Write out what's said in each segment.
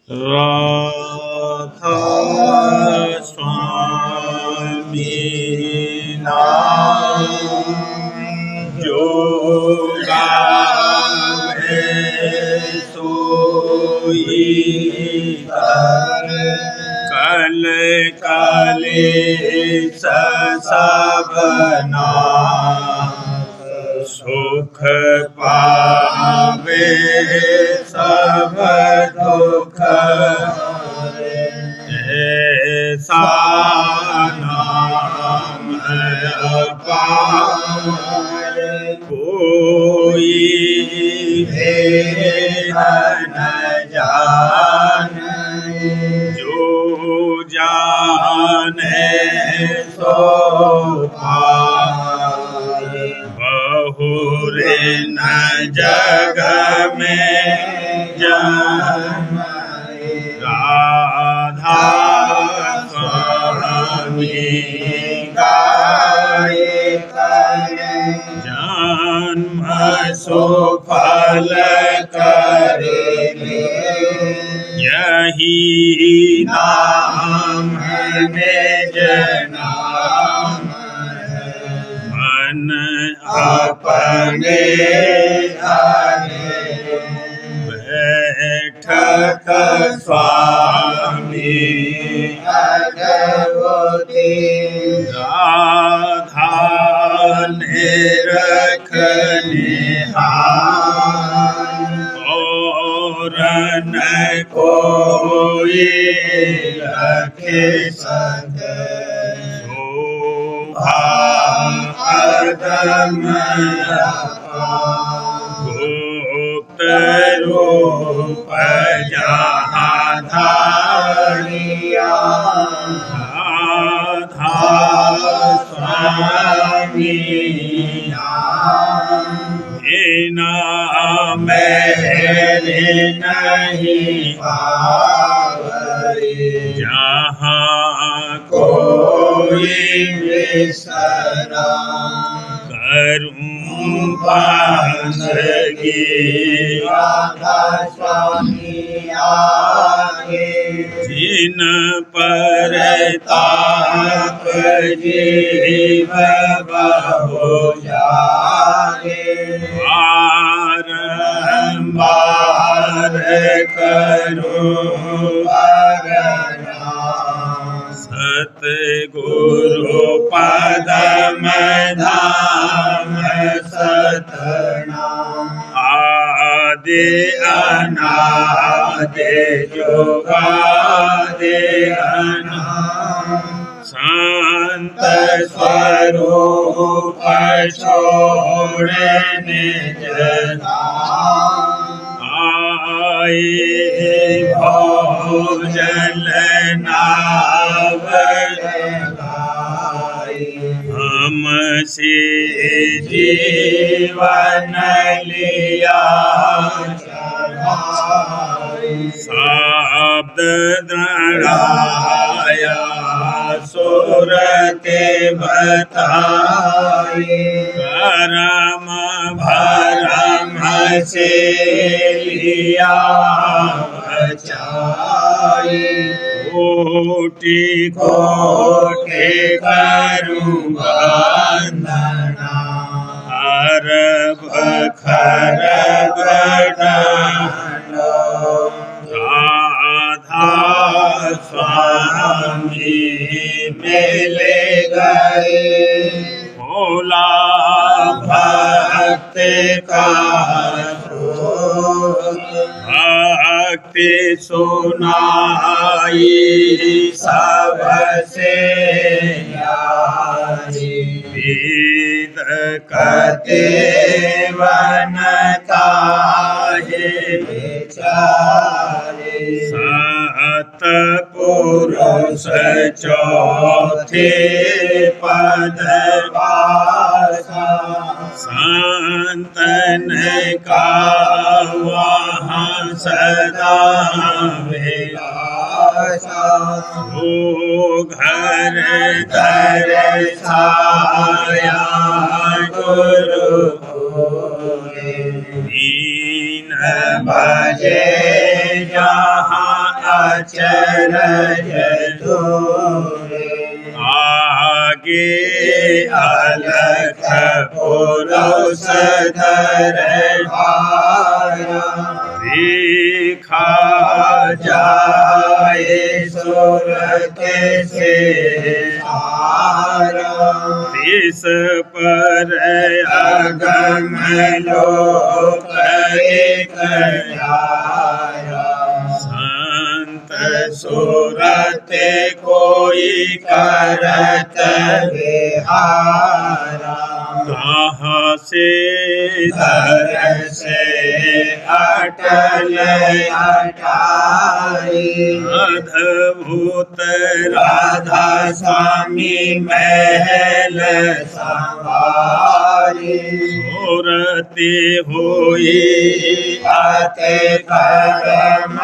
राधा स्वामी नाम जो गावे सोई कल काले सबना सुख पावे सब दुख ऐसा नाम अपार कोई भेद न जाने जो जाने सो पाए बहुरे न जग में जन्म राधा स्वामी गाए जन्म सुफल करे यही नाम निज नाम मन अपने बैठक स्वामी भगवती राधा ने रखने और न कोई रखे संग आदम गुप्त रूप जहाँ धारिया राधा स्वामी नाम मेरे नहीं पावरी जहाँ कोई विसरा करूं बंदगी राधा स्वामी आगे जिन पर ताप जीव बहु जागे बारंबार करूं सतगुरु पदम धाम सतनाम आदि अनादि जुगादि अनाम शांत स्वरूप छोड़े निज आए भोजन नाव हमसे जीवन लिया शब्द दृढ़ाया सुर के बताए करम भरम से लिया बचाए कोटि कोटि करूं वंदना हर बखर बड़ानो राधा स्वामी मिले गए भोला भक्त का भक्ति सुनाई सबसे वेद कते वन काहे विचारे सत पुरुष चौथे पद वासा संतन का वहाँ सदा विलासा वो घर दर्शाया गुरु भोले 3 बजे जहाँ अचरज दूरे आगे अलख पुरुष धर भाया देखा जाए सुरत से इस पर अगम लोक एक संत सुरत कोई करत विहारा कहाँ से धर से अटल अटारी अद्भुत राधा स्वामी महल सवारी सुरती हुई अति कर्म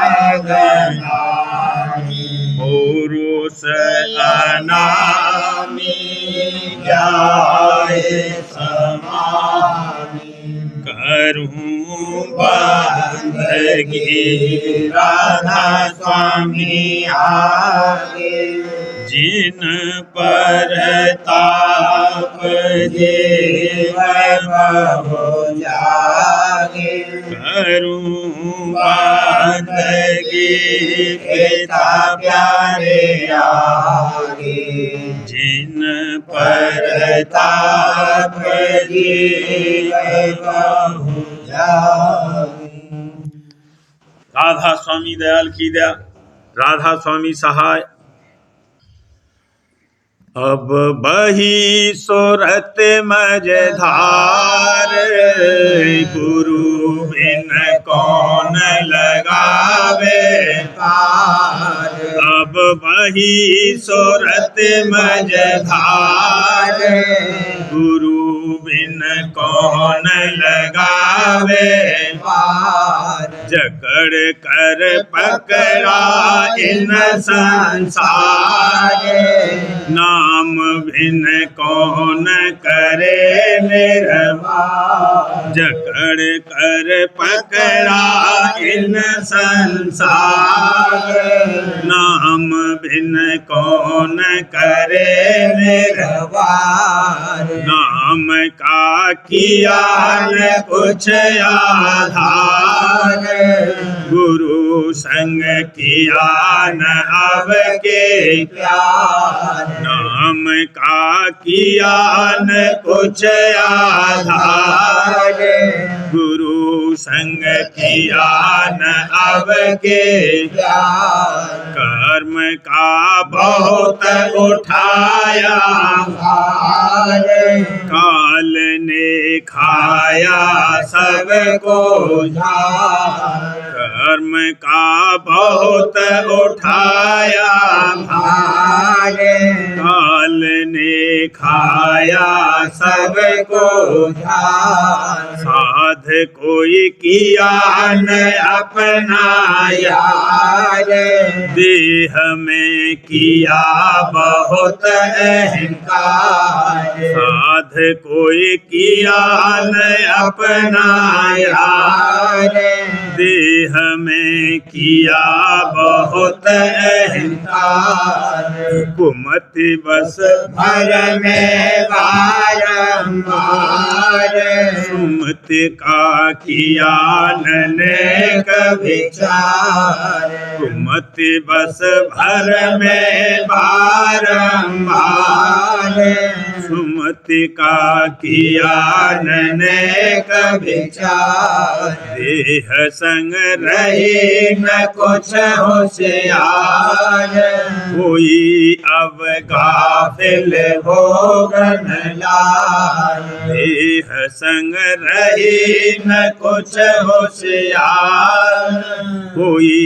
गनानी पुरुष अनामी जाए समानी करूं बंदगी राधा स्वामी आगे जिन पर ताप जीव बहु जागे करूं बंदगी पिता प्यारे आगे जिन पर ताप जीव बहु जागे। राधा स्वामी दयाल की दया, राधा स्वामी सहाय। अब बही सुरत मझधार गुरु बिन कौन लगावे पार। अब बही सुरत मझधार गुरु बिन कौन लगावे पार। जकड़ कर पकड़ा इन संसार नाम भिन कौन करे निर्वाण। जकड़ कर पकड़ा इन संसार नाम भिन कौन करे निर्वाण। नाम का किया न कुछ आधार गुरु संग किया न अब के प्यार। नाम का किया न कुछ आधार गुरु संग किया न अब के प्यार। कर्म का बहुत उठाया भार काल ने खाया सबको झार। कर्म का बहुत उठाया भार काल ने खाया सबको झार। साध कोई किया न अपना यार देह में किया बहुत अहंकार। साध कोई किया न अपना यार देह में किया बहुत अहंकार। कुमति बस भर में बारंबार सुमति का किया नेक विचार। कुमति बस भर में बारंबार सुमति का किया नेक विचार। देह संग रही न कुछ होशियार कोई अब गाफिल भोगन लार। देह संग रही न कुछ होशियार कोई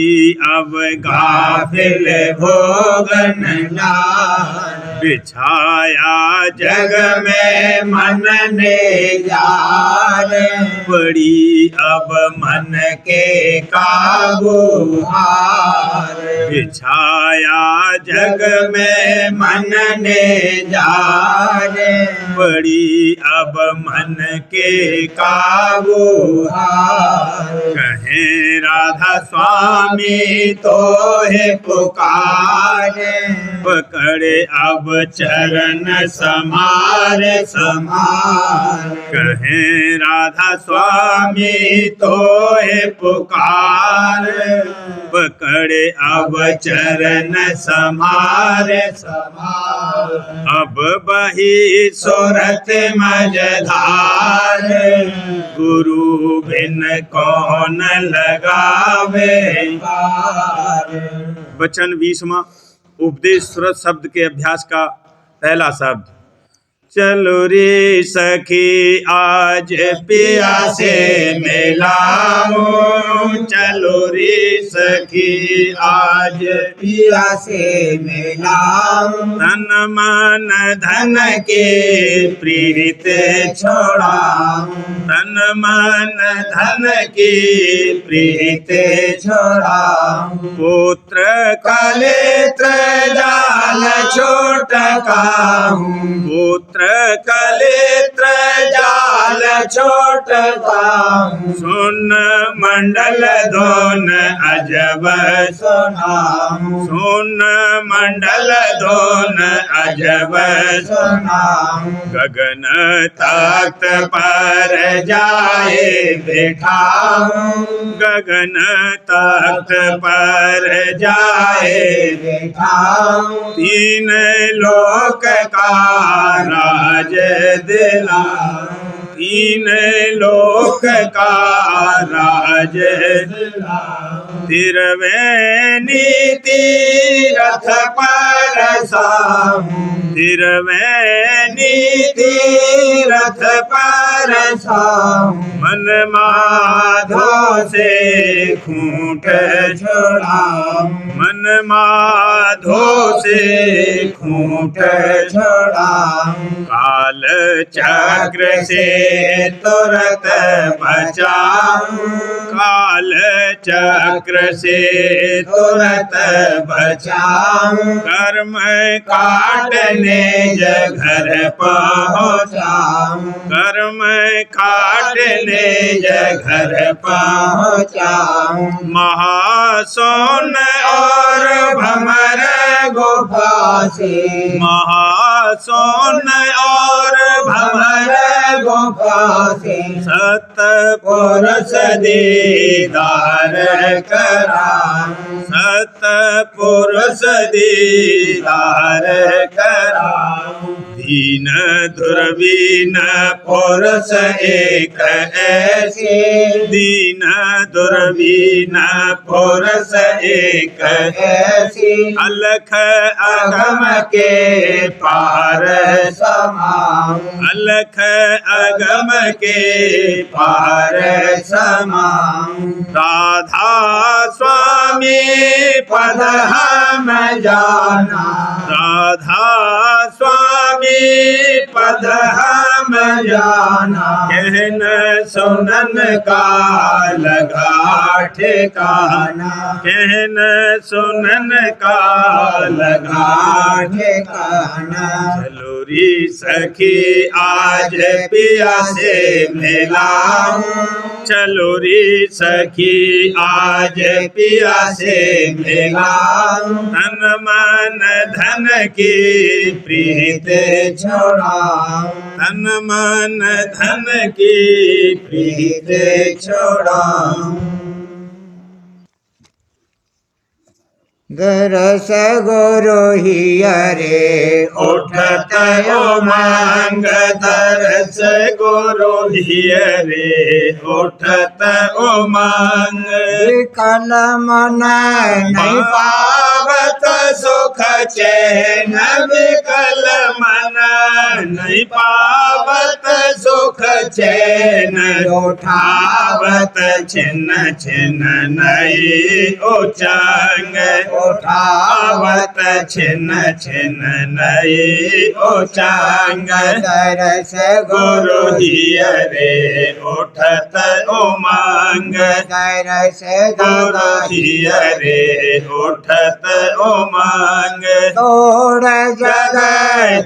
अब गाफिल भोगन लार। बिछाया जग में मन ने जार, पड़ी अब मन के काबू हार। बिछाया जग में मन ने जार, पड़ी अब मन के काबू हार। कहें राधा स्वामी तो है पुकार, पकड़े अब चरण समार समार। कहें राधा स्वामी तो है पुकार, पकड़े अब चरण समार समार। अब बही सूरत मझधार, गुरु बिन कौन लगावे पार। वचन 20वां उपदेश सुरत शब्द के अभ्यास का पहला शब्द। चलो रे सखी आज पिया से मिलाओ, चलो रे सखी आज पिया से मिलाओ। तन मन धन के प्रीत छोड़ाओ, तन मन धन की प्रीत छोड़ाओ। पुत्र कलेत्र जाल छोटकाऊं, पुत्र कलेत्र जाल छोटकाऊं। सुन मंडल दोन अजब सुनाऊं, सुन मंडल दोन अजब सुनाऊं। गगन तख्त पर जाए बैठाऊं, गगन तख्त पर जाए बैठाऊं। तीन लोक का राज दिलाऊं, तीन लोक का राज दिलाऊं। तिरवेनी तीरथ पर साऊं, तिरवेनी तीरथ पर साऊं। मन माधो से खूंट छोड़ाऊं, मन माधो से खूंट छोड़ाऊं। काल चक्र से तुरत बचाऊं, काल चक्र से तुरत बचाऊं। कर्म काटने जघर पहुँचाऊं, कर्म काटने जघर पहुँचाऊं। महासोन और भमर गुफा से, महासोन और भमर गुफा से। सतपुरुष दीदार कराऊं, सतपुरुष दीदार कराऊं। दीन दुर्बीन पुरुष एक ऐसे, दीन दुर्बीन पुरुष एक ऐसी। अलख अगम के पार समाऊं, अलख अगम के पार समाऊं। राधा स्वामी पद हम जाना, राधा स्वामी पद हम जाना। कहन सुनन का लगा ठिकाना, कहन सुनन का लगा ठिकाना। चलो री सखी आज पिया से मिलाऊं, चलो री सखी आज पिया से मिलाऊं। तन मन धन की प्रीत छोड़ाऊं, तन मन धन की प्रीत छोड़ाऊं। दरस गुरु हियरे उठत उमंग, दरस गुरु हियरे उठत उमंग। विकल मन नहीं पाव पावत सुख चैन विकल मन, नहीं पावत सुख चैन, उठावत छिन्न छिन्न नई उचंग, उठावत छिन्न छिन्न नई उचंग, तरस गुरु हिय रे उठत उमंग, तरस गुरु हिय रे उठत उमंग, तोड़ जग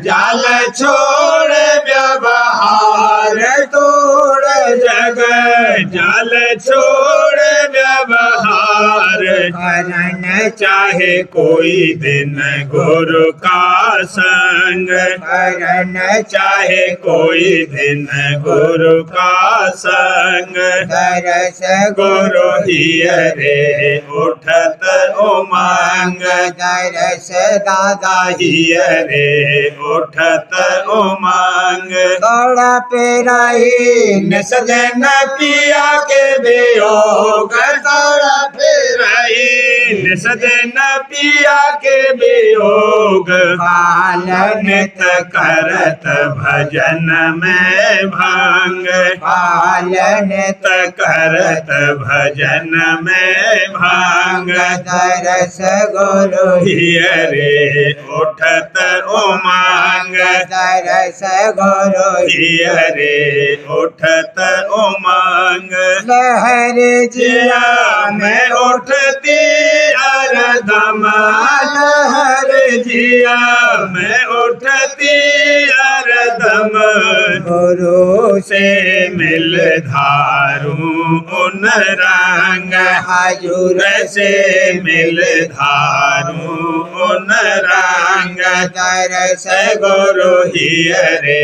जाल छोड़ व्यवहार, तोड़ जग जाल छोड़ व्यवहार, करन चाहे कोई दिन गुरु का संग, करन चाहे कोई दिन गुरु का संग, तरस गुरु हिय रे उठत उमंग, तरस दादा हिय रे उठत उमंग, तोड़ा पेराई निसजन पिया के वियोग, तोड़ा पेराई निसजन पिया के वियोग, पालनित करत भजन में भांग, पालनित करत भजन में भांग, तरस गुरु हिय रे उठत उमंग, तरस गुरु हिय रे उठत उमंग, लहर जिया में उठती अरदम, लहर जिया में उठती अरदम, गुरु से मिल धारू उन रंग, हजूर से मिल धारू उन रंग, तरस गुरु हिय रे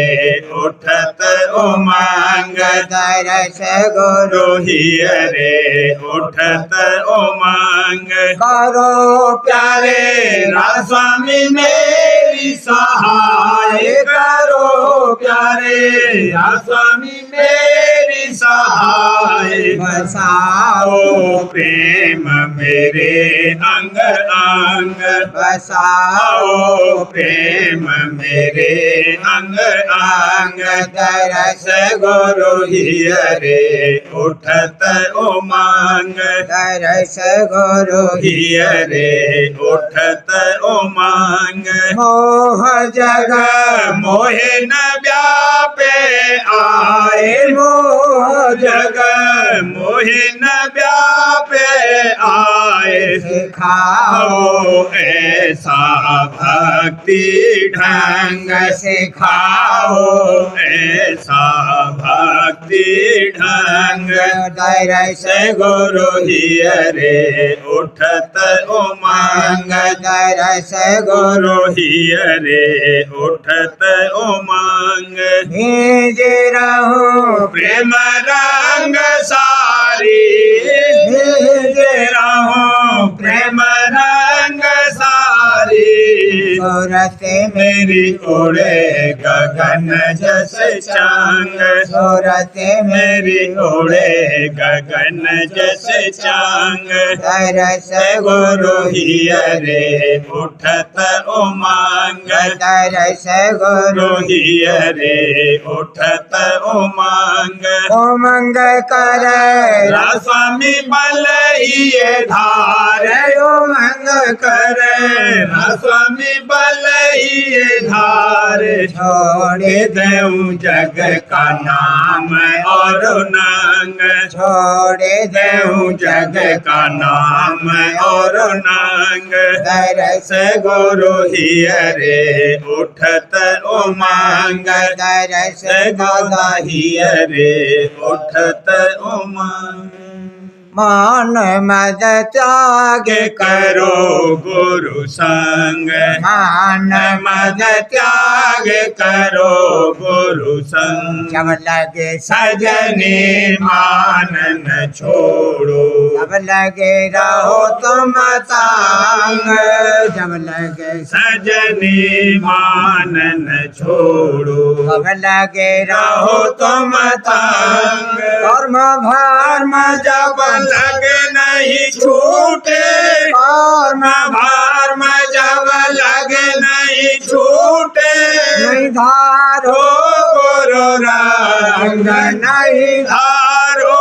उठत उमंग, तरस गुरु हिय रे उठत उमंग, करो प्यारे रास्वामी मेरी सहाय, करो प्यारे रास्वामी मेरी सहाय, बसाओ प्रेम मेरे अंग अंग, बसाओ प्रेम मेरे अंग अंग, तरस गुरु हिय रे उठत उमंग, तरस गुरु हिय रे उठत उमंग, मोह जग मोहे न व्यापे आए, मोह जग मोहे न व्यापे आए, सिखाओ ऐसा भक्ति ढंग, सिखाओ ऐसा भक्ति ढंग, तरस गुरु हिय रे उठत उमंग, तरस गुरु हिय रे उठत उमंग, भीज रहो प्रेम रंग सारी, भीज रहो प्रेम रंग सारी, सूरत मेरी उड़े गगन जस चांग, सूरत मेरी उड़े गगन जस चांग, तरस गुरु हिय रे उठत उमंग, तरस गुरु हिय रे उठत उमंग, उमंग कर रास्वामी बल हिय धार, उमंग कर रास्वामी बल हिय धार, छोड़ देऊं जग का नाम और नंग, छोड़ देऊं जग का नाम और नंग, तरस गुरु हिय रे उठत उमंग, तरस दादा हिय रे उठत उमंग, मान मद त्याग करो गुरु संग, मान मद त्याग करो गुरु संग, जब लगे सजनी मान न छोड़ो, जब लगे रहो तुम तांग, जब लगे सजनी मान न छोड़ो, जब लगे रहो तुम तांग, कर्म भर्म जब लगे नहीं छूटे, कर्म भर्म रंग नहीं धारो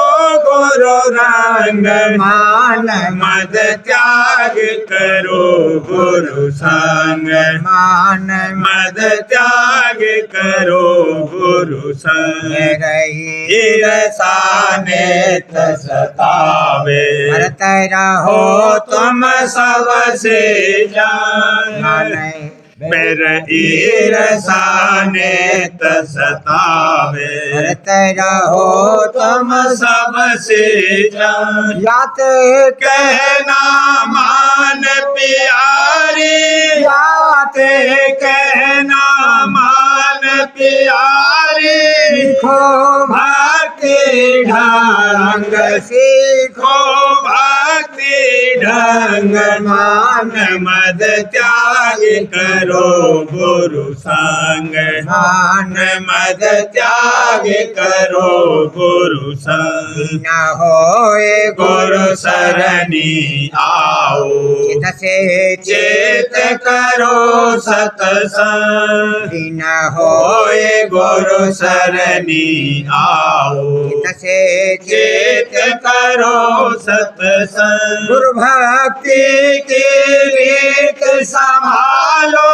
गुरु रंग मान मद त्याग करो गुरु संग मान मद त्याग करो गुरु संग रही रसाने सतावे करते रहो तुम सबसे जान मेरे ईरसाने सतावे करते रहो तुम सबसे जान याते कहना मान प्यारी याते कहना मान प्यारी सीखो भक्ति ढंग सीखो भक्ति ढंग मान मद त्याग करो गुरु संग मान मद त्याग करो गुरु संग न होए गुरु सरणी आओ चित से चेत करो सतसंग न होए गुरु सरणी आओ चित से चेत करो सतसंग गुरु भक्ति की रीत संभालो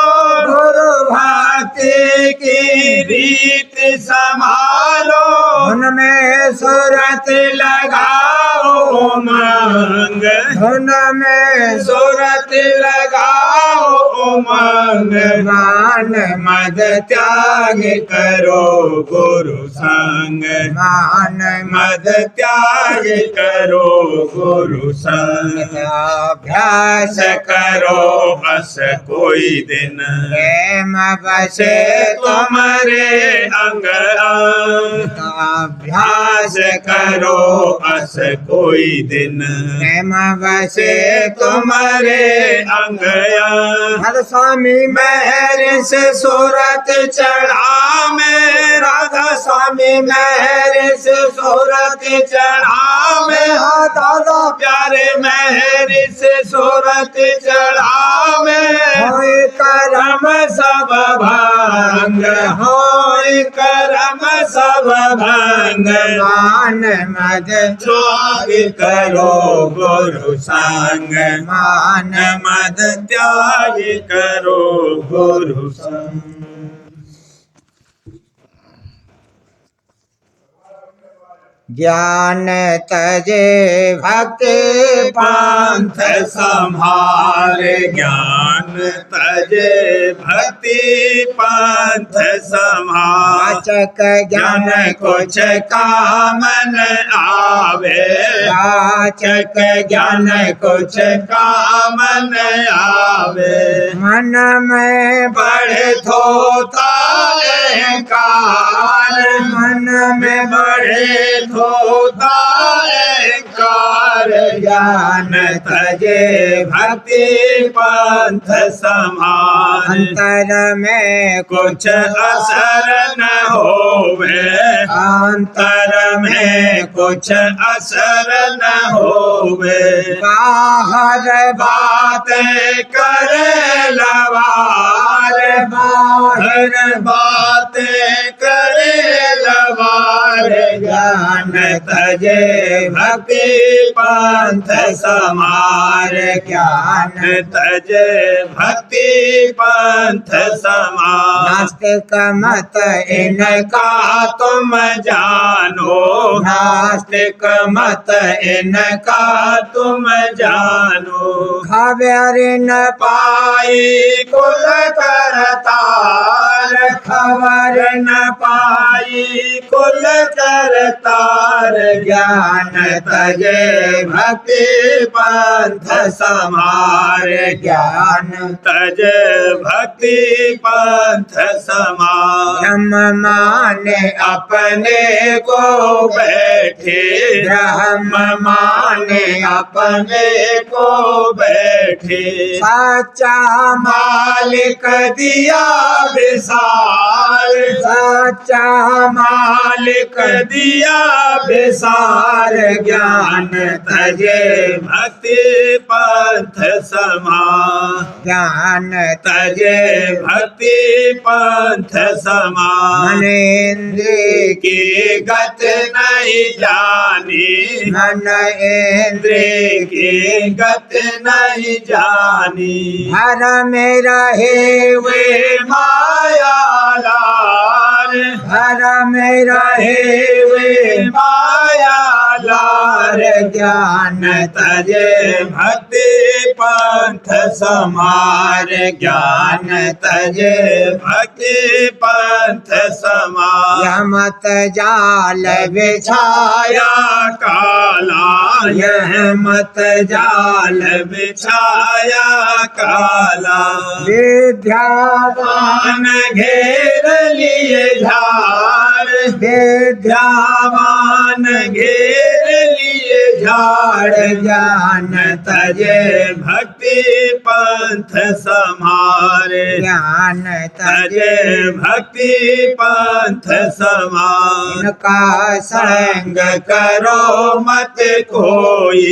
गुरु भक्ति की रीत संभालो उनमें सुरत लगाओ उमंग उनमें सुरत लगाओ उमंग मान मद त्याग करो गुरु संग मान मद त्याग करो गुरु संग अभ्यास करो बस कोई दिन प्रेम बसे तुम्हारे अंग अंग अभ्यास करो बस कोई दिन प्रेम बसे तुम्हारे अंग अंग हर स्वामी मेहर से सूरत चढ़ा में राधा स्वामी मेहर से सूरत चढ़ा में हाँ दादा प्यारे मेहर से सूरत चढ़ा में होए करम सब भंग होए करम सब भंग मान मद त्याग करो गुरु संग मान मद त्याग करो गुरु संग ज्ञान तजे भक्ति पंथ संभार ज्ञान तजे भक्ति पंथ संभार वाचक ज्ञान कुछ कामन आवे वाचक ज्ञान कुछ कामन आवे मन में बढ़े थोता अहंकार मन में बढ़े होता कार ज्ञान तजे भक्ति पंथ समान अंतर में कुछ असर न होवे अंतर में कुछ असर न होवे बाहर बातें करे लवार बाहर बातें करे लवार ज्ञान तजे भक्ति पंथ समार ज्ञान तजे भक्ति पंथ समार नास्तिक मत इनका तुम जानो नास्तिक मत इनका तुम जानो खबर न पाई कुल करतार खबर न पाई कुल करतार ज्ञान तजे भक्ति पंथ समार ज्ञान तजे भक्ति पंथ समार ब्रह्म माने अपने को बैठे ब्रह्म माने अपने को बैठे बैठे। सच्चा मालिक दिया विसार, सच्चा मालिक दिया विसार, ज्ञान तजे भक्ति पंथ समा, ज्ञान तजे भक्ति पंथ समा। मन इंद्रिय की गत नहीं जानी, मन इंद्रिय की गत नहीं जानी। हर में रहे वे माया लार, हर में रहे वे माया लार, ज्ञान तजे भक्ति पंथ समार, ज्ञान तजे भक्ति पंथ समार। यमत जाल बिछाया छाया काला, यह मत जाल बिछाया काला। विद्यावान मान घेर लिए झाड़, विद्यावान घेर लिए झाड़, ज्ञान तजे भक्ति पंथ समारे, ज्ञान तजे भक्ति पंथ समार। इनका संग करो मत कोई,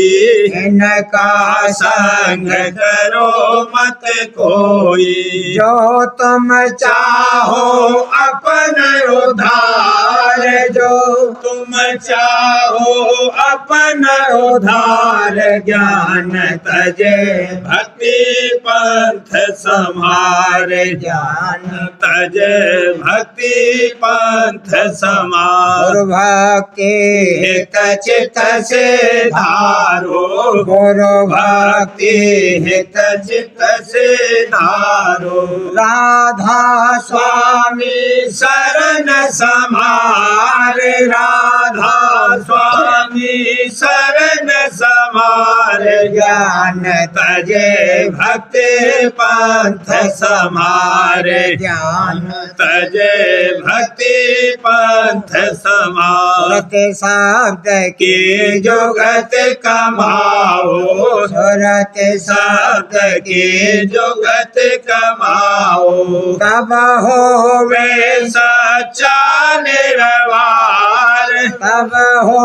इनका संग करो मत कोई। जो तुम चाहो अपन उधार, जो तुम चाहो अपन उधार, ज्ञान तजे भक्ति पंथ समार, ज्ञान तजे भक्ति पंथ समार। गुरु भक्ति हित चित से धारो, गुरु भक्ति हित चित से धारो। राधा स्वामी शरण समार, राधा स्वामी शरण समार, ज्ञान तजे भक्ति पंथ समार, ज्ञान तजे भक्ति पंथ समार। सुरत शब्द की की जुगत कमाओ, सुरत शब्द की जुगत कमाओ। तब हो वे सच्चा निर्वार, तब हो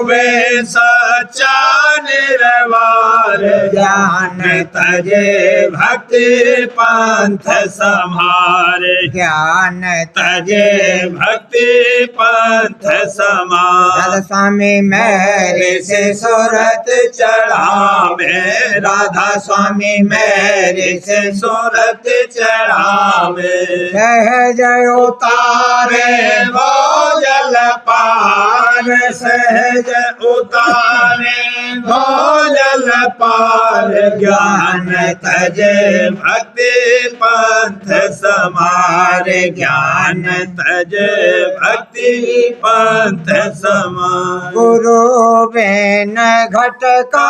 वे सच्चा निर्वार, ज्ञान तजे भक्ति पंथ समारे, ज्ञान तजे भक्ति पंथ समार। राधा स्वामी मेरे से सूरत चढ़ावे, राधा स्वामी मेरे से सूरत चढ़ावे। सहज उतारे वो जल पार, सहज उतारे वो जल पार, ज्ञान तजे भक्ति पंथ समार, ज्ञान तजे भक्ति पंथ समार। गुरु बेन घटका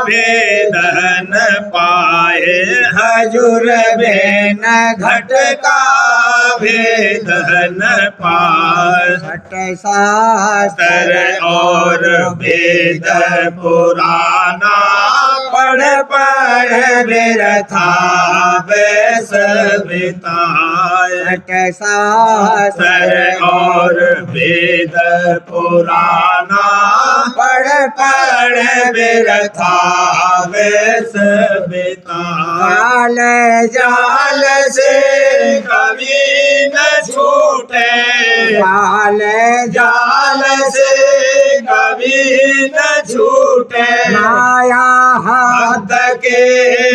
वेदन पाए, हजूर बेन घटका वेदन पाए। घट शास्त्र और वेद पुराना पढ़ पढ़ व्यर्था बैस बिताए। घट शास्त्र और वेद पुराना पढ़ पढ़ व्यर्था बैस बिताए। काल जाल से कभी न छूटे, काल जाल से कभी न छूटे। माया हद के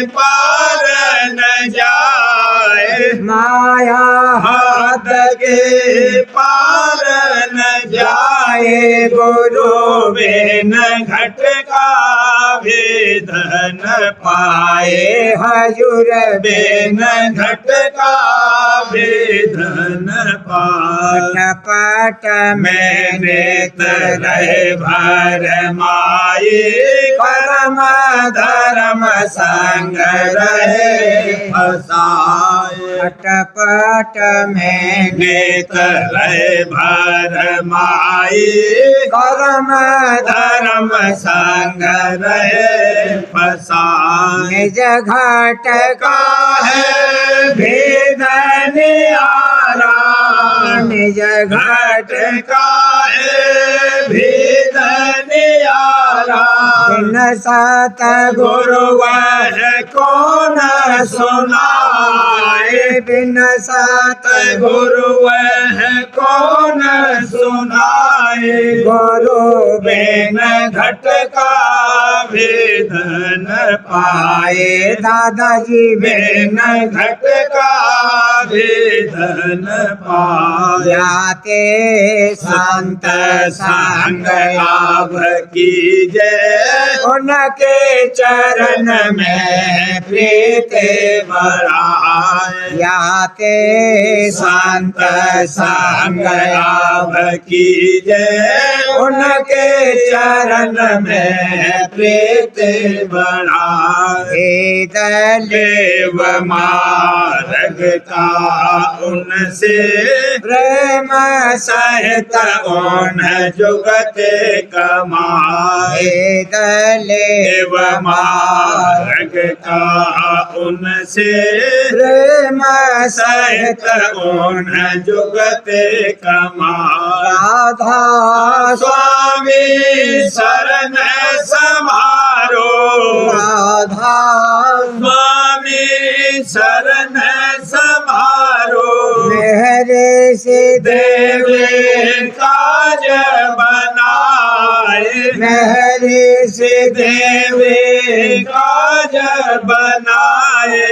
पार न जाए, माया हद के पार न जाए। गुरु बिन घट का वेदन पाए, हजूर बिन घट का वेदन पाए। पट मैंने तरह भर माई, परम धर्म संग रहे फसाए। अटपट में नेत्र भर माई कर्म धर्म संग रहे फसाए निज घट का है भेद नियारा निज घट का है भेद नियारा बिन सत गुरु वह कौन सुनाए बिन सत गुरु वह कौन सुनाए गुरु बिन घट का भेद न पाए दादाजी बिन घट का भेद न पाए जाते संत संग लाभ कीजे उनके चरण में प्रीत बढ़ाए याते संत संग लाभ कीजे उनके चरण में प्रीत बढ़ाए देव मार्ग का उनसे प्रेम सहित उन जुगत कमाए देव मार्ग का उनसे प्रेम सहित उन जुगत कमाए राधा स्वामी शरण समारो राधा स्वामी शरण समारो मेरे से देव काज बनाए मेरे से देव काज बनाए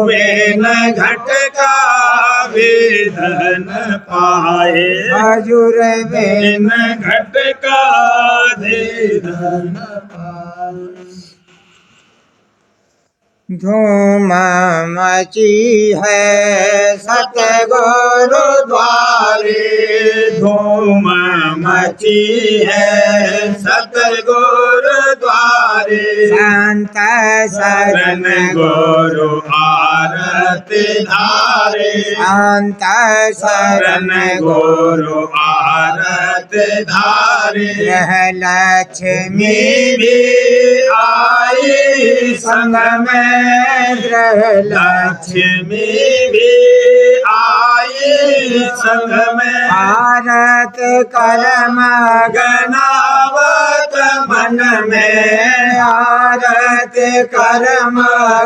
में न घट का वेदन पाए हजूर में न घट का वेदन पाए धूम मची है सतगुरु द्वारे धूम मची है सतगुरु द्वारे संत शरण गुरु आरती धारे संत शरण गुरु आरती धारे यह लक्ष्मी भी आई संग में ग्रह लक्ष्मी भी आई संग में भारत कर्म गनावत मन में भारत कर्म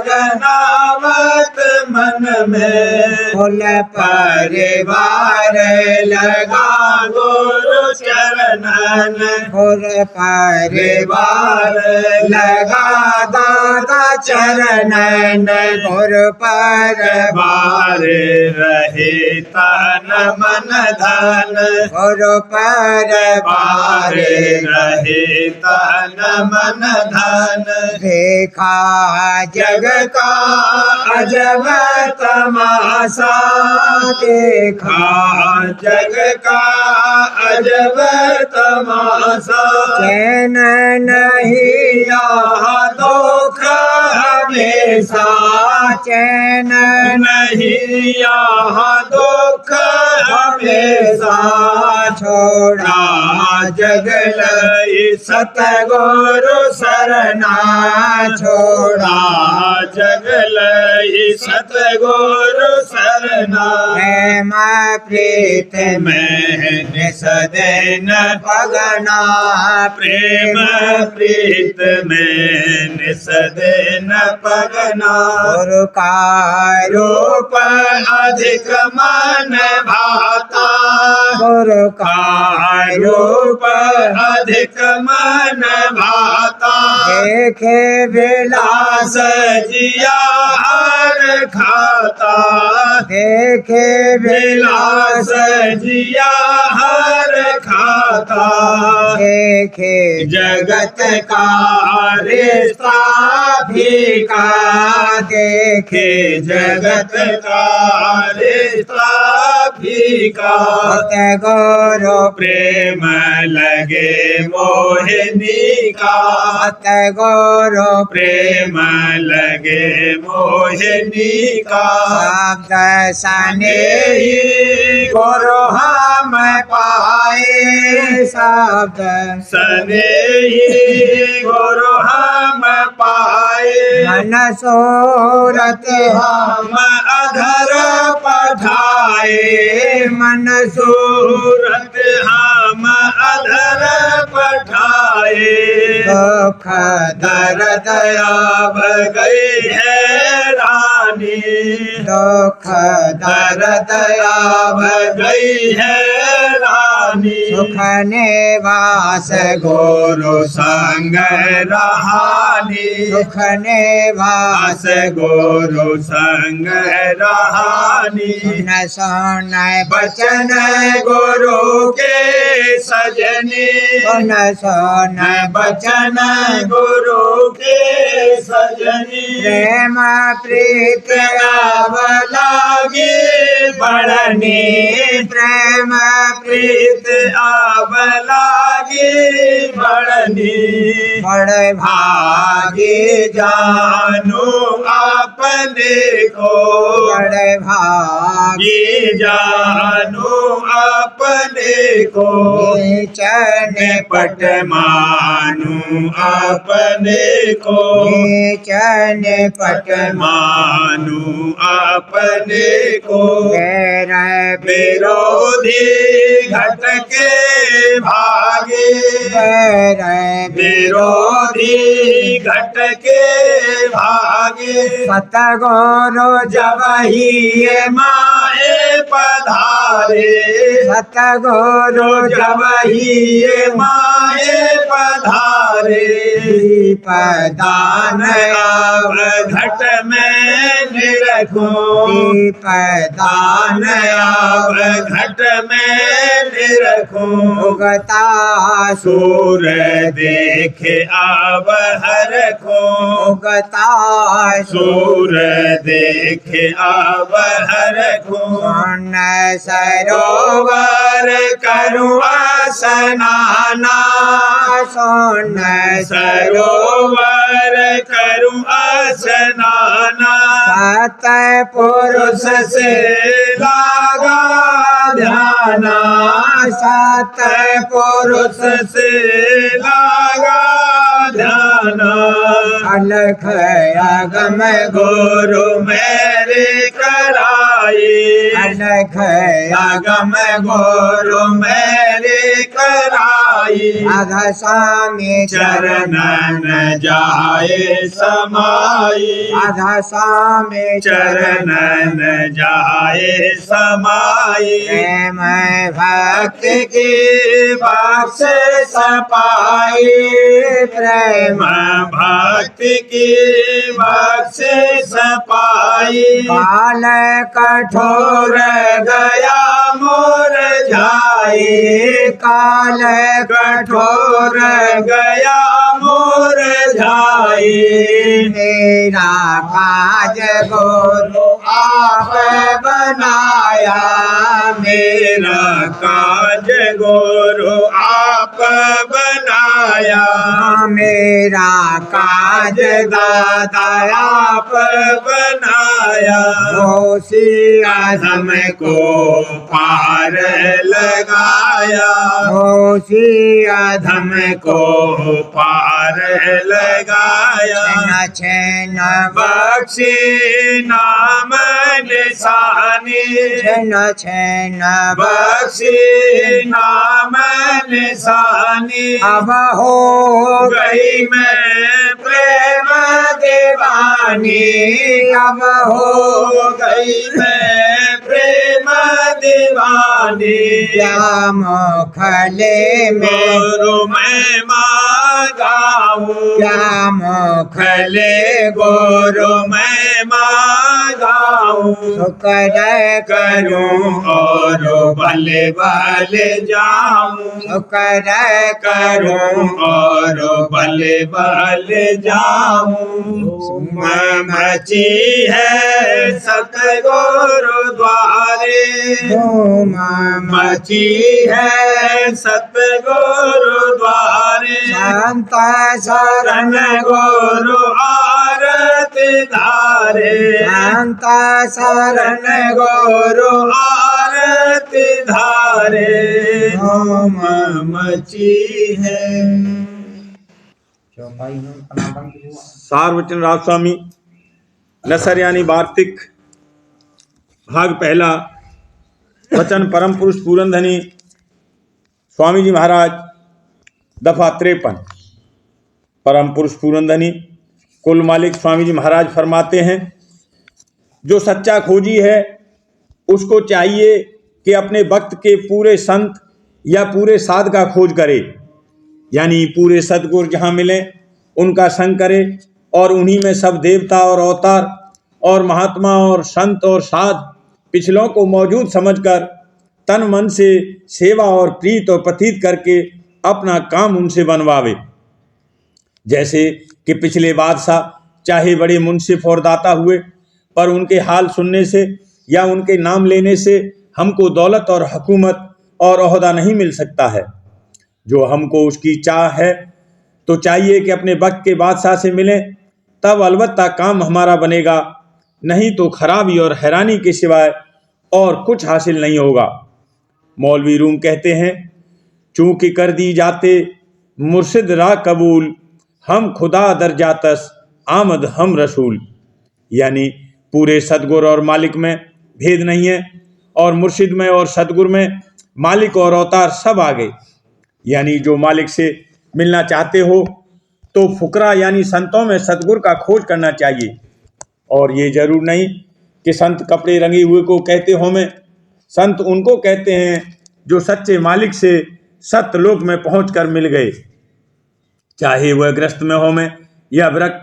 गनावत मन में कुल परिवार लगा गुरु चरणन कुल परिवार लगा दादा चरणन गुरु बार रहे तन मन धन गुरु बार रहे तन मन धन देखा जग का अजब तमाशा देखा जग का अजब तमाशा चैन नहीं यहाँ दुख हमेशा चैन नहीं यहाँ दुख हमेशा छोड़ा जग लई सतगुरु सरना छोड़ा जग लई सतगुरु सरना प्रेम प्रीत मैं सदैन पगना प्रेम प्रीत में सदैन पगना गुरु का रूप अधिक मन भाता गुरु का रूप अधिक मन भाता देखे विलास जिया हर खाता देखे विलास जिया हर खाता देखे जगत का रिश्ता फीका देखे जगत का रिश्ता फीका सतगुरु प्रेम लगे मोहिनी का सतगुरु प्रेम लगे मोहिनी का शब्द सने ही गुरु हम पाए शब्द सने ही गुरु हम पाए मन सूरत हम अधर पठाए मन सूरत हम अधर पठाए दुख दर्द अब गई है रानी दुख दर्द अब गई है रानी सुख निवास गुरु संग रहानी सुख निवास गुरु संग रहानी न सुन बचन गुरु के सजनी सुन सुन बचन गुरु के सजनी प्रेम प्रीत अब लागे बढ़नी प्रेम प्रीत अब लागे बढ़नी बड़े भागे जानू अपने को बड़े भाग ये जानू अपने को चन पट मानू अपने को चन पट मानू अपने को पैर विरोधी घट के भागे पैर विरोधी घट के भागे सतगुरु जब ही ये माए पधारे सतगुरु जब ही ये माए पधारे दीप दान अब घट में निरखूं दीप दान अब घट में निरखूं उगता सूर देखे अब हर को उगता सूर देखे अब हर को सुन सरोवर सरोवर करूँ स्नाना सुन सरोवर करूँ स्नाना सत पुरुष पुरुष से लागा ध्याना सत पुरुष से लागा ध्याना अलख अगम गुरु मेरे कराए अलख अगम गुरु मेरे कराए अघ स्वामी चरणन जाए समाई अघ स्वामी चरणन जाए समाई प्रेम भक्त भक्ति की बख्श सपाई प्रेम भक्ति की बख्श सपाई काल कठोर गया मोर जाए काल कठोर गया मोर जाए मेरा काज गुरु आप बनाया मेरा काज गुरु आप बनाया मेरा काज दादा आप बनाया होशी अधम को पार लगाया होशी अधम को पार लगाया छेन बख्शी नाम निशानी छेन छेन बख्शी नाम निशानी अब हो गई मैं प्रेम दीवानी अब हो हो गई मैं प्रेम दीवानी क्या मुखले में गुरु मैं मांगाऊं क्या मुख खले गुरु मैं मांगाऊं शुक्र करूं और बले बले जाऊं शुक्र करूं और बले बले जाऊं मची है सतगुरु द्वारे धूम मची है सतगुरु द्वारे संत शरण गुरु आरती धारे संत शरण गुरु आरती धारे धूम मची है। सार्वजन राज स्वामी नसर यानी वार्तिक भाग पहला। वचन परम पुरुष पूरनधनी स्वामी जी महाराज दफा 53। परम पुरुष पूरनधनी कुल मालिक स्वामी जी महाराज फरमाते हैं, जो सच्चा खोजी है उसको चाहिए कि अपने वक्त के पूरे संत या पूरे साध का खोज करे, यानी पूरे सद्गुरु जहाँ मिले उनका संग करे और उन्हीं में सब देवता और अवतार और महात्मा और संत और साध पिछलों को मौजूद समझकर तन मन से सेवा और प्रीत और प्रतीत करके अपना काम उनसे बनवावे। जैसे कि पिछले बादशाह चाहे बड़े मुंसिफ और दाता हुए, पर उनके हाल सुनने से या उनके नाम लेने से हमको दौलत और हुकूमत और ओहदा नहीं मिल सकता है। जो हमको उसकी चाह है तो चाहिए कि अपने वक्त के बादशाह से मिलें, तब अलबत्ता काम हमारा बनेगा, नहीं तो खराबी और हैरानी के सिवाय और कुछ हासिल नहीं होगा। मौलवी रूम कहते हैं, चूंकि कर दी जाते मुर्शिद रा कबूल, हम खुदा दर जातस आमद हम रसूल। यानी पूरे सदगुर और मालिक में भेद नहीं है, और मुर्शिद में और सदगुर में मालिक और अवतार सब आ गए। यानी जो मालिक से मिलना चाहते हो तो फुकरा यानी संतों में सतगुरु का खोज करना चाहिए। और ये जरूर नहीं कि संत कपड़े रंगे हुए को कहते हो में, संत उनको कहते हैं जो सच्चे मालिक से सत्यलोक में पहुंचकर मिल गए, चाहे वह ग्रस्त में हो में या व्रत,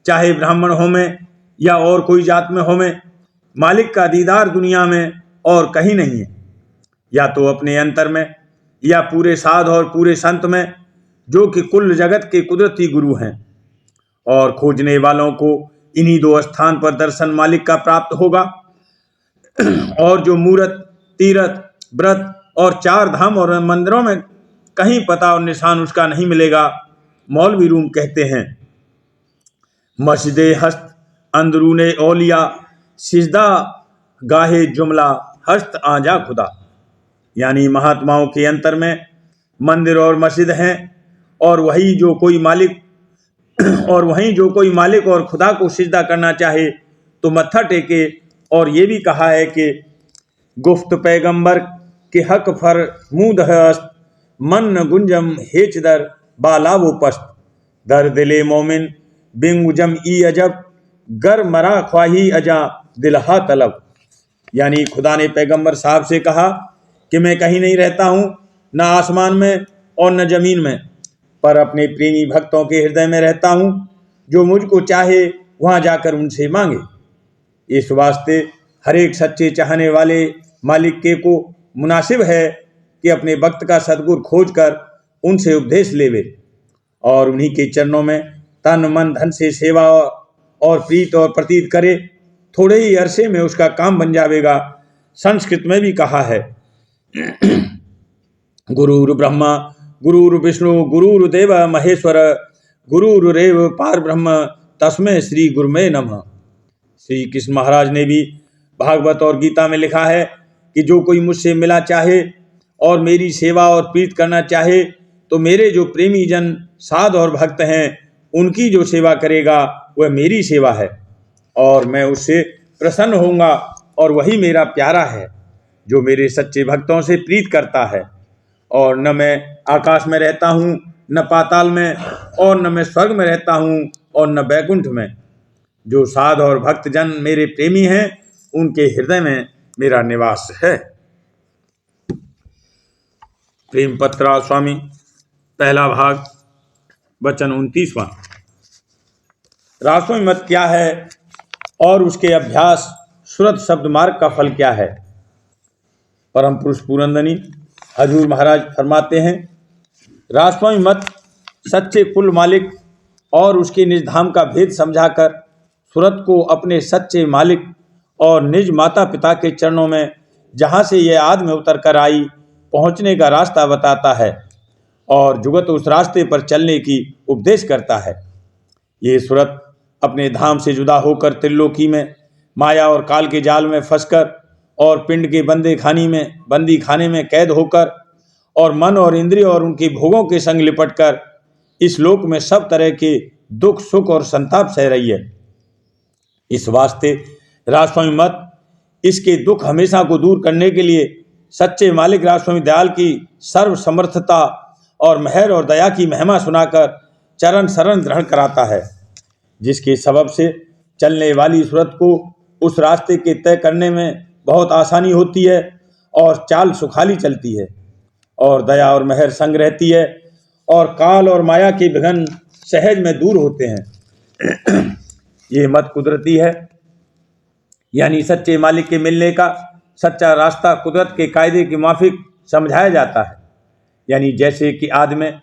चाहे ब्राह्मण हो में या और कोई जात में हो में। मालिक का दीदार दुनिया में और कहीं नहीं है, या तो अपने अंतर में या पूरे साध और पूरे संत में, जो कि कुल जगत के कुदरती गुरु हैं। और खोजने वालों को इन्हीं दो स्थान पर दर्शन मालिक का प्राप्त होगा। और जो मूर्त, तीर्थ, व्रत और 4 धाम और मंदिरों में कहीं पता और निशान उसका नहीं मिलेगा। मौलवी रूम कहते हैं, मस्जिदे हस्त अंदरूने औलिया, सिजदा गाहे जुमला हस्त आजा खुदा। यानी महात्माओं के अंतर में मंदिर और मस्जिद हैं, और वहीं जो कोई मालिक और खुदा को सिजदा करना चाहे तो मत्था टेके। और ये भी कहा है कि गुफ्त पैगंबर के हक फर मूद हस्त, मन गुंजम हेचदर बाला वो पस्त, दर दिले मोमिन बिंगुजम ई अजब, गर मरा ख्वाही अजा दिलहा तलब। यानी खुदा ने पैगंबर साहब से कहा कि मैं कहीं नहीं रहता हूँ, न आसमान में और न जमीन में, पर अपने प्रेमी भक्तों के हृदय में रहता हूँ। जो मुझको चाहे वहाँ जाकर उनसे मांगे। इस वास्ते हर एक सच्चे चाहने वाले मालिक के को मुनासिब है कि अपने वक्त का सद्गुर खोज कर उनसे उपदेश लेवे और उन्हीं के चरणों में तन मन धन से सेवा और प्रीत और प्रतीत करे। थोड़े ही अरसे में उसका काम बन जाएगा। संस्कृत में भी कहा है, गुरुर् ब्रह्मा गुरुर् विष्णु गुरुर्देव महेश्वर, गुरुरेव पार ब्रह्म तस्मै श्री गुरुमे नमः। श्री कृष्ण महाराज ने भी भागवत और गीता में लिखा है कि जो कोई मुझसे मिला चाहे और मेरी सेवा और प्रीत करना चाहे तो मेरे जो प्रेमी जन साध और भक्त हैं उनकी जो सेवा करेगा वह मेरी सेवा है, और मैं उससे प्रसन्न होऊंगा, और वही मेरा प्यारा है जो मेरे सच्चे भक्तों से प्रीत करता है। और न मैं आकाश में रहता हूँ, न पाताल में, और न मैं स्वर्ग में रहता हूँ और न बैकुंठ में। जो साध और भक्त जन मेरे प्रेमी हैं उनके हृदय में मेरा निवास है। प्रेम पत्रा स्वामी पहला भाग वचन 29वां। रासों मत क्या है और उसके अभ्यास सुरत शब्द मार्ग का फल क्या है। परम पुरुष पूरनधनी हजूर महाराज फरमाते हैं, रासों मत सच्चे कुल मालिक और उसके निज धाम का भेद समझाकर सूरत को अपने सच्चे मालिक और निज माता पिता के चरणों में जहाँ से ये आद में उतर कर आई पहुँचने का रास्ता बताता है और जुगत उस रास्ते पर चलने की उपदेश करता है। ये सूरत अपने धाम से जुदा होकर त्रिलोकी में माया और काल के जाल में फंसकर और पिंड के बंदी खाने में कैद होकर और मन और इंद्रिय और उनके भोगों के संग लिपटकर इस लोक में सब तरह के दुख सुख और संताप सह रही है। इस वास्ते राजस्वामी मत इसके दुख हमेशा को दूर करने के लिए सच्चे मालिक राजस्वामी दयाल की सर्व समर्थता और मेहर और दया की महिमा सुनाकर चरण शरण ग्रहण कराता है, जिसके सबब से चलने वाली सूरत को उस रास्ते के तय करने में बहुत आसानी होती है और चाल सुखाली चलती है और दया और मेहर संग रहती है और काल और माया के विघ्न सहज में दूर होते हैं। ये मत कुदरती है, यानी सच्चे मालिक के मिलने का सच्चा रास्ता कुदरत के कायदे के माफिक समझाया जाता है। यानी जैसे कि आदि में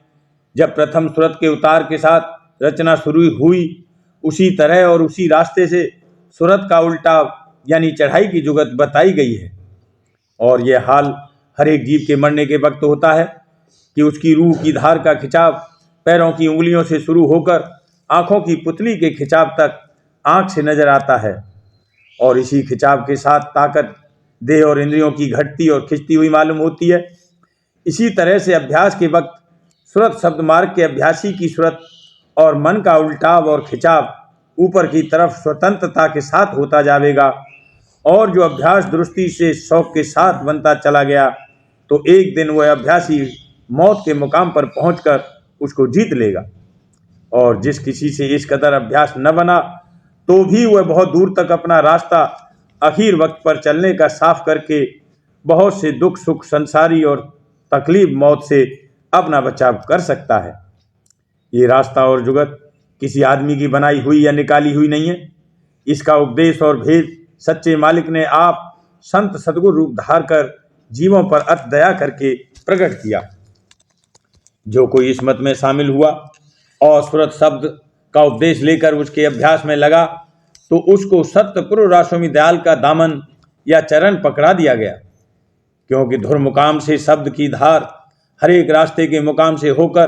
जब प्रथम सूरत के उतार के साथ रचना शुरू हुई, उसी तरह और उसी रास्ते से सूरत का उल्टा यानी चढ़ाई की जुगत बताई गई है। और यह हाल हर एक जीव के मरने के वक्त होता है कि उसकी रूह की धार का खिंचाव पैरों की उंगलियों से शुरू होकर आँखों की पुतली के खिंचाव तक आँख से नजर आता है और इसी खिंचाव के साथ ताकत देह और इंद्रियों की घटती और खिंचती हुई मालूम होती है। इसी तरह से अभ्यास के वक्त सूरत शब्द मार्ग के अभ्यासी की सूरत और मन का उल्टाव और खिंचाव ऊपर की तरफ स्वतंत्रता के साथ होता जाएगा और जो अभ्यास दृष्टि से शौक के साथ बनता चला गया तो एक दिन वह अभ्यासी मौत के मुकाम पर पहुंचकर उसको जीत लेगा। और जिस किसी से इस कदर अभ्यास न बना तो भी वह बहुत दूर तक अपना रास्ता आखिर वक्त पर चलने का साफ करके बहुत से दुख सुख संसारी और तकलीफ मौत से अपना बचाव कर सकता है। ये रास्ता और जुगत किसी आदमी की बनाई हुई या निकाली हुई नहीं है। इसका उपदेश और भेद सच्चे मालिक ने आप संत सद्गुरु रूप धार कर जीवों पर अति दया करके प्रकट किया। जो कोई इस मत में शामिल हुआ और सूरत शब्द का उपदेश लेकर उसके अभ्यास में लगा तो उसको सत्यपुरुष राजस्वामी दयाल का दामन या चरण पकड़ा दिया गया, क्योंकि धुर मुकाम से शब्द की धार हर एक रास्ते के मुकाम से होकर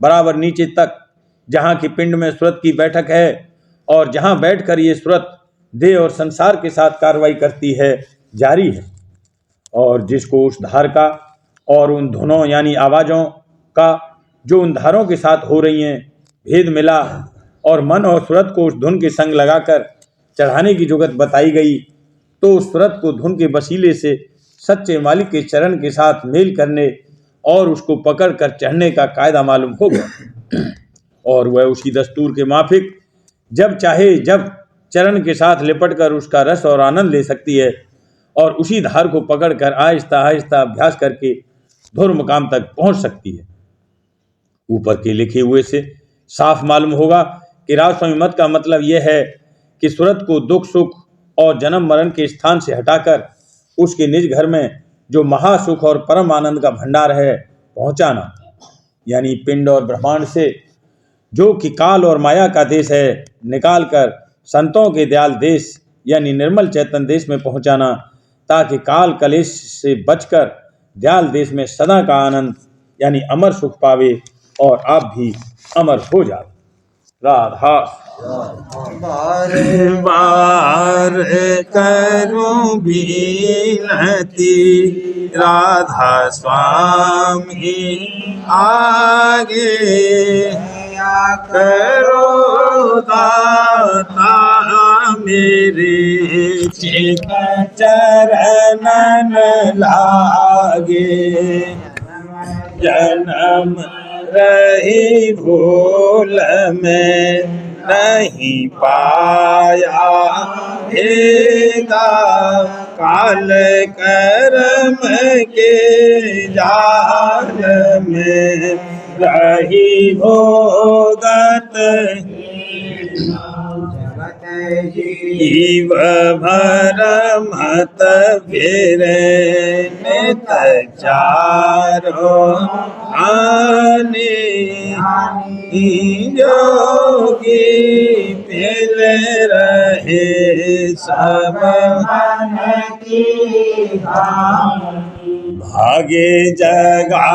बराबर नीचे तक जहाँ की पिंड में सूरत की बैठक है और जहाँ बैठकर ये सूरत देह और संसार के साथ कार्रवाई करती है जारी है। और जिसको उस धार का और उन धुनों यानी आवाज़ों का जो उन धारों के साथ हो रही हैं भेद मिला और मन और सूरत को उस धुन के संग लगाकर चढ़ाने की जुगत बताई गई तो उस सूरत को धुन के वसीले से सच्चे मालिक के चरण के साथ मेल करने और उसको पकड़ कर चढ़ने का कायदा मालूम होगा और वह उसी दस्तूर के माफिक जब चाहे जब चरण के साथ लिपट कर उसका रस और आनंद ले सकती है और उसी धार को पकड़कर आहिस्ता आहिस्ता अभ्यास करके धुर मुकाम तक पहुंच सकती है। ऊपर के लिखे हुए से साफ मालूम होगा कि राजस्वामी मत का मतलब यह है कि सूरत को दुख सुख और जन्म मरण के स्थान से हटाकर उसके निज घर में जो महासुख और परम आनंद का भंडार है पहुंचाना, यानी पिंड और ब्रह्मांड से जो कि काल और माया का देश है निकालकर संतों के दयाल देश यानी निर्मल चैतन्य देश में पहुंचाना, ताकि काल कलेश से बचकर दयाल देश में सदा का आनंद यानी अमर सुख पावे और आप भी अमर हो जाए। राधा बार बार करूं विनती राधा स्वामी आगे करो दाता मेरे चित चरणन लागे जन्म रही भूल में नहीं पाया भेदा काल कर्म के जाल में रही भोगत जीव भर मत फिरे नित चारो हानि जोगी पिल रहे सब भागे जगा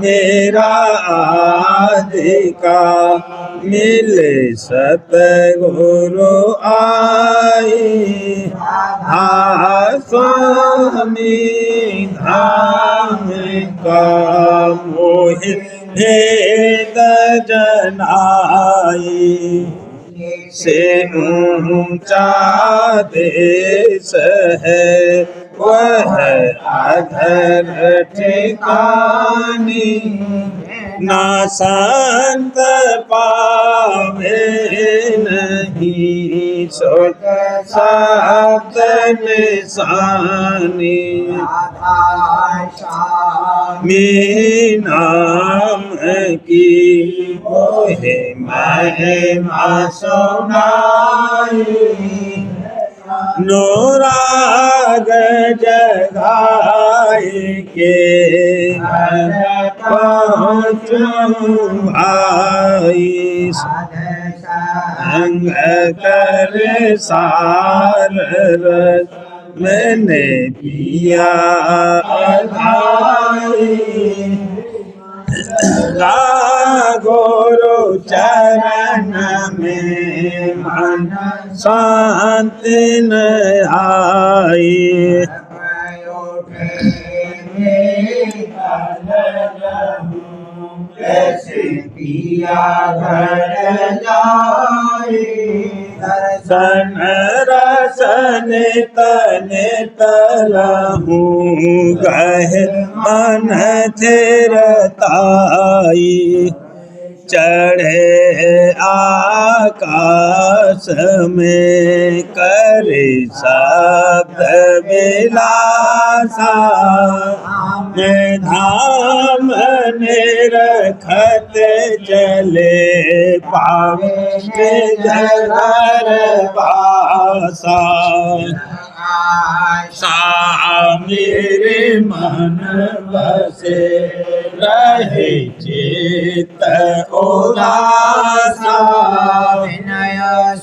मेरा आदिका मिले सतगुरु आई स्वामी धाम का मोहि भेद जनाई से ऊंचा देश है वह अधर ठिकानी ना संत पावे नहीं सोच सत निशानी मी नाम की मोहे महिमा सुनाई नूराग जगाए के पहुँचूं भाई संग कर सार रस मैंने पिया गुरु चरण में मन शांति न आई पिया घर जाए दर्शन रसन तन तलहूँ गह मन थिरताई चढ़े आकाश में करे शब्द विलासा धाम निरखत चले पावे जगर पासा मेरे मन बसे रहे चित उदासा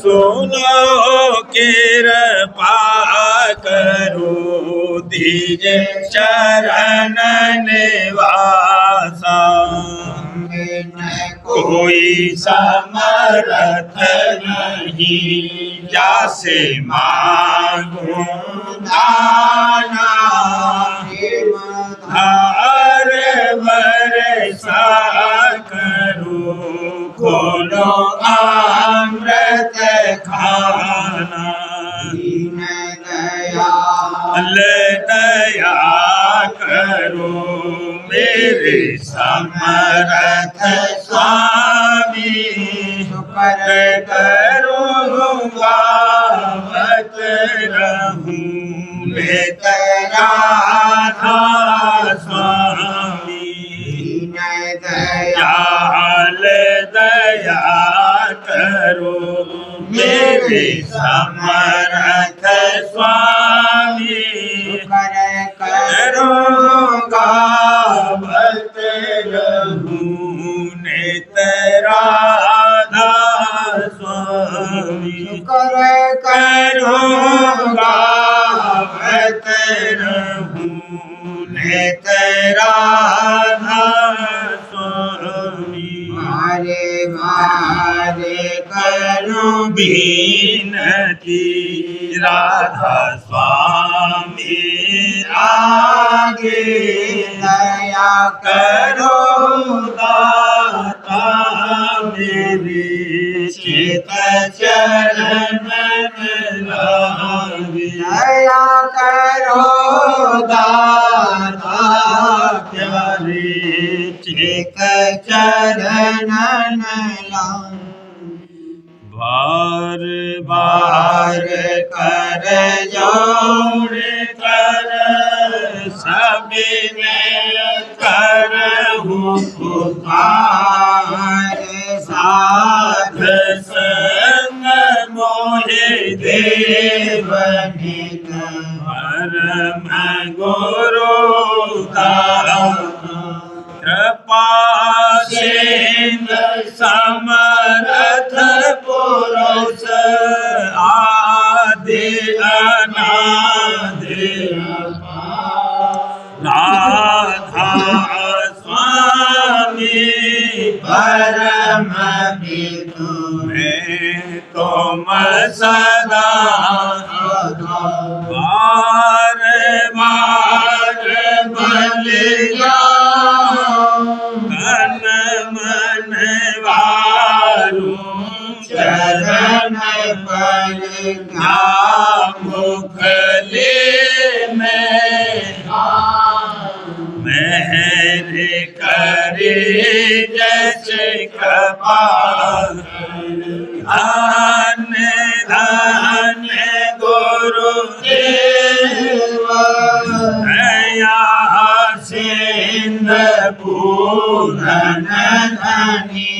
सुनो कृपा करो दीजे चरण निवासा कोई समर्थ नहीं जासे मांगो दाना हर बरसा करो खोलो अमृत खाना दया करो मेरे समर्थ स्वामी शुक्र करो गावत रहूं मैं तेरा स्वामी दयाल दया करो मेरे समर्थ स्वामी करो गावत रहूं ने तेरा स्वामी करो गावत रहूं ने तेरा स्वामी मारे मारे करो बीनती राधा स्वामी आगे दया करो दाता मेरे चित चरण लागे दया करो दाता प्यारे चित चरण लागे बार बार कर जोड़ कर सभी में करहूँ पुकार साध संग देवनित परम गुरु कृपा सिंधु समर्थ पुरुष आदि अनादि राधा स्वामी परम विदु मैं तुम सदा बार बार बलि तन मन वारू चरण पर मुख मेहर करे जैसे कृपाल धन धन गुरुदेव दया सिंधु पूरन धनी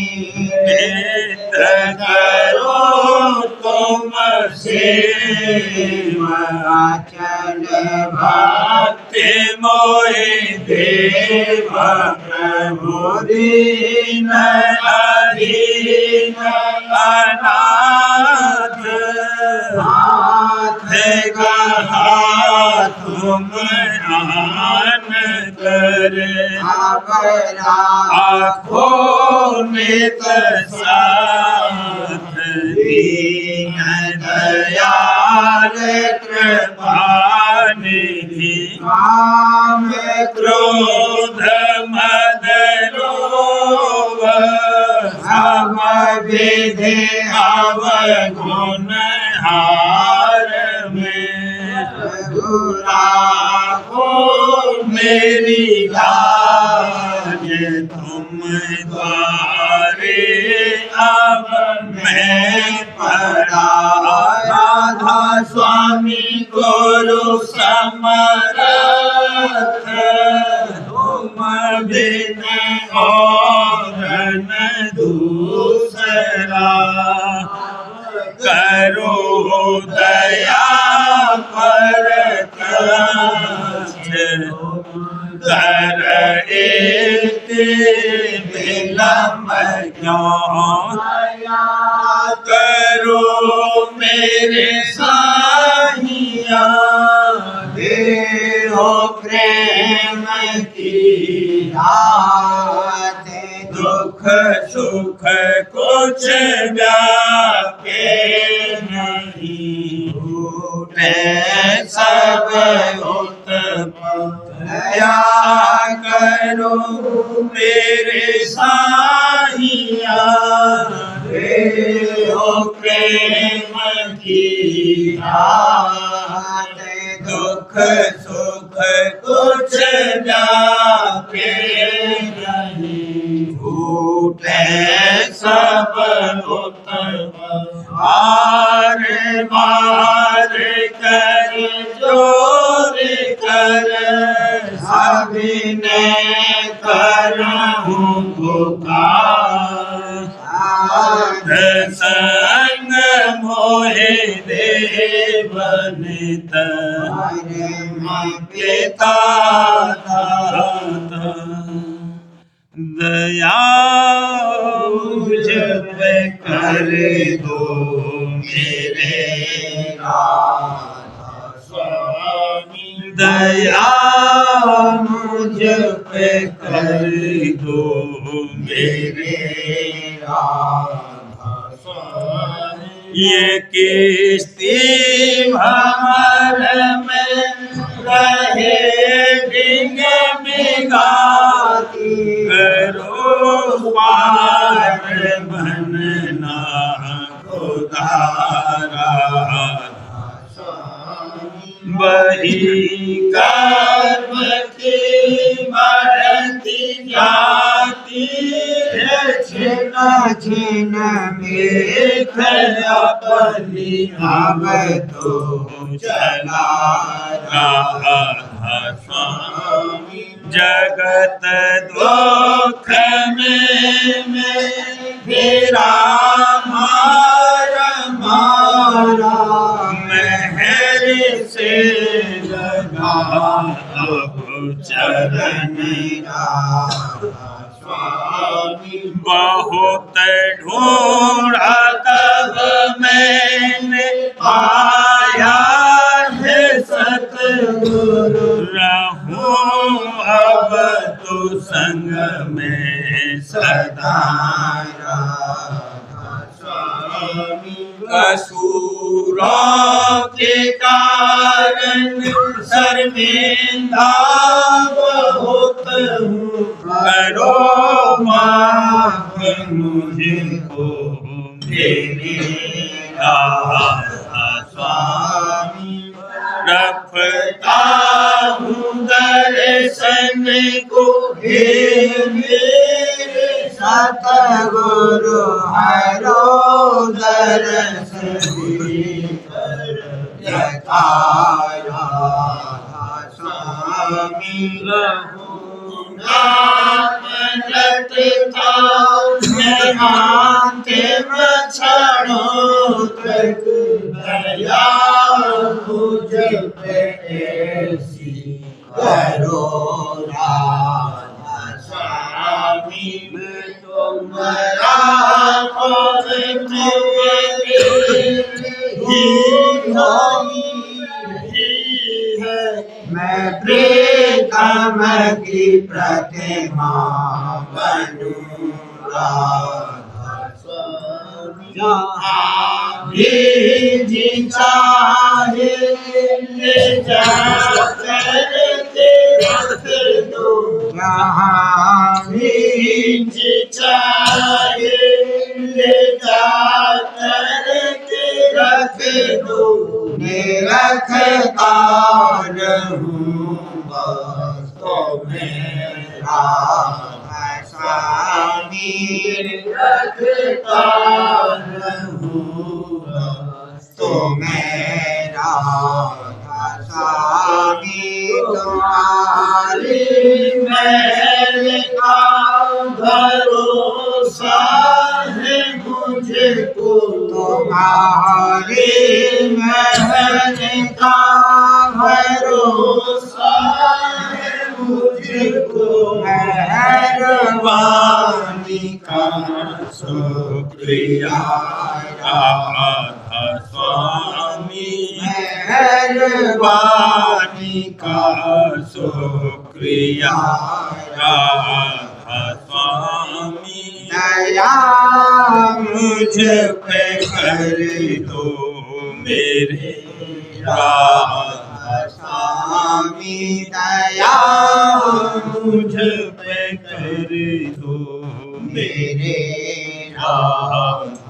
नित करो तुम सेवा चल भक्ति मोहि देव प्रभु दीन अधीन अनाथ हाथ गहा तुम आन कर आँखों नित साथ दीन दयाल कृपानिधि काम क्रोध मद लोभ सब विधि अवगुण हार में राखो मेरी लाज तुम द्वारे अब मैं पड़ा राधा स्वामी गुरु समर्थ तुम बिन और न दूसरा करो दया पर कर एते विलम्ब क्यों करो मेरे साहिया देहो प्रेम की रात दुख सुख कुछ व्यापे नहीं टूटे सब दया करो मेरे साहिया देहो प्रेम की रात दुख सुख कुछ व्यापे नहीं फूटे सब बार बार कर जोर कर अभिनय करहूँ पुकार साध संग मोहे देवनित पिता दाता दया मुझ पे कर दो मेरे राधा स्वामी दया मुझ पे कर दो मेरे राधा स्वामी ये किस्ती भंवर में रहे डिंग बिगाती करो पार बनना खुदारा बही कर्म की बढ़ती जाती है छिन छिन मेघ अपनी अब तो चला राधा स्वामी जगत दुख में फिरा मारा चरण स्वामी बहुत ढूंढा तब मैंने पाया है सतगुरु रहूं अब तो संग में सदा असुरों के कारण शर्मिंदा बहुत हूँ करो माफ मुझको मेरे स्वामी रखता हूँ दर्शन को हे मेरे सतगुरु हरो दर्शन यथाया स्वामी रखता मैं अंतिम क्षणों तक दया मुझ पे ऐसी करो राधा स्वामी तुम्हारा मैं प्रीतम की प्रतिमा बनूंगा जहाँ भी जी चाहे ले जाकर के रख दो जहाँ भी जी चाहे ले जाकर के रख दो रखता रहूँगा तो मेरा स्वामी रखता रहूँगा तो मेरा स्वामी तुम्हारी महल का भरोसा है मुझको तुम्हारी महल का भरोसा है मुझको मेहरबानी का शुक्रिया राधा स्वामी मेहरबानी का शुक्रिया राधा स्वामी दया मुझ पे कर दो मेरे राधा स्वामी दया मुझ पे कर दो मेरे राधा